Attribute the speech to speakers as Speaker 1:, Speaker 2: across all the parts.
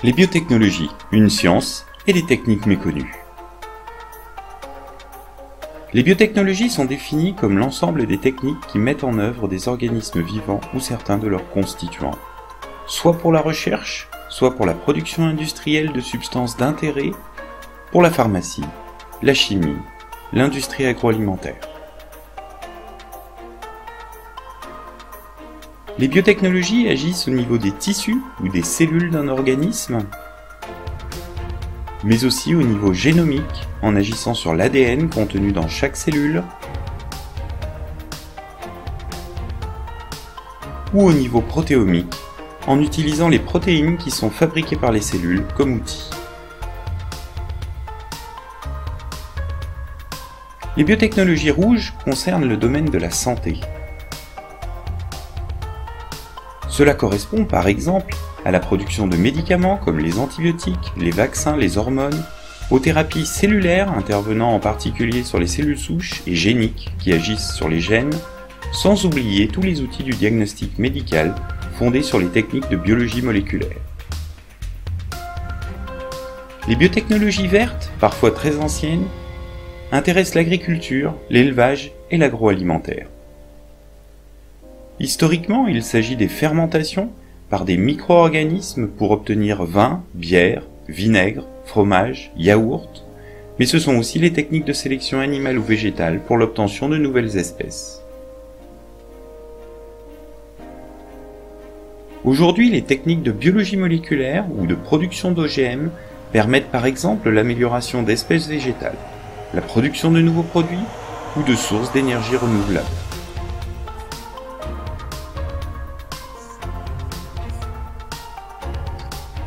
Speaker 1: Les biotechnologies, une science et des techniques méconnues. Les biotechnologies sont définies comme l'ensemble des techniques qui mettent en œuvre des organismes vivants ou certains de leurs constituants, soit pour la recherche, soit pour la production industrielle de substances d'intérêt, pour la pharmacie, la chimie, l'industrie agroalimentaire. Les biotechnologies agissent au niveau des tissus ou des cellules d'un organisme, mais aussi au niveau génomique, en agissant sur l'ADN contenu dans chaque cellule, ou au niveau protéomique, en utilisant les protéines qui sont fabriquées par les cellules comme outils. Les biotechnologies rouges concernent le domaine de la santé. Cela correspond par exemple à la production de médicaments comme les antibiotiques, les vaccins, les hormones, aux thérapies cellulaires intervenant en particulier sur les cellules souches et géniques qui agissent sur les gènes, sans oublier tous les outils du diagnostic médical fondés sur les techniques de biologie moléculaire. Les biotechnologies vertes, parfois très anciennes, intéressent l'agriculture, l'élevage et l'agroalimentaire. Historiquement, il s'agit des fermentations par des micro-organismes pour obtenir vin, bière, vinaigre, fromage, yaourt, mais ce sont aussi les techniques de sélection animale ou végétale pour l'obtention de nouvelles espèces. Aujourd'hui, les techniques de biologie moléculaire ou de production d'OGM permettent par exemple l'amélioration d'espèces végétales, la production de nouveaux produits ou de sources d'énergie renouvelable.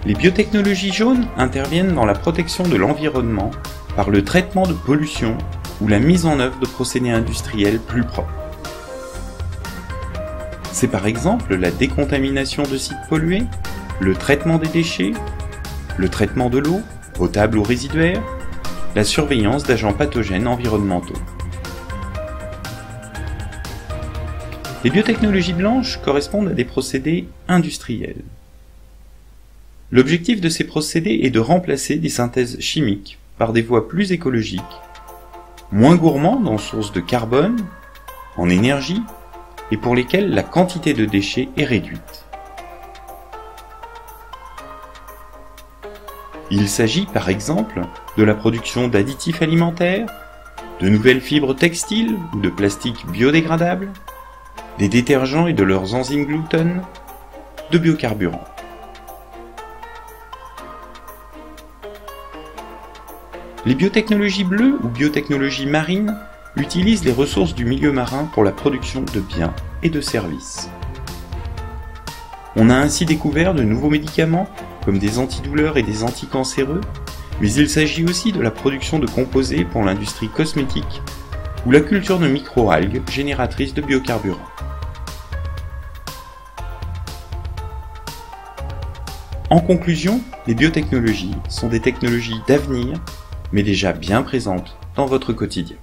Speaker 1: Les biotechnologies jaunes interviennent dans la protection de l'environnement par le traitement de pollution ou la mise en œuvre de procédés industriels plus propres. C'est par exemple la décontamination de sites pollués, le traitement des déchets, le traitement de l'eau, potable ou résiduaire, la surveillance d'agents pathogènes environnementaux. Les biotechnologies blanches correspondent à des procédés industriels. L'objectif de ces procédés est de remplacer des synthèses chimiques par des voies plus écologiques, moins gourmandes en sources de carbone, en énergie, et pour lesquelles la quantité de déchets est réduite. Il s'agit par exemple de la production d'additifs alimentaires, de nouvelles fibres textiles ou de plastiques biodégradables, des détergents et de leurs enzymes gluten, de biocarburants. Les biotechnologies bleues ou biotechnologies marines utilisent les ressources du milieu marin pour la production de biens et de services. On a ainsi découvert de nouveaux médicaments comme des antidouleurs et des anticancéreux, mais il s'agit aussi de la production de composés pour l'industrie cosmétique ou la culture de microalgues génératrices de biocarburants. En conclusion, les biotechnologies sont des technologies d'avenir, mais déjà bien présentes dans votre quotidien.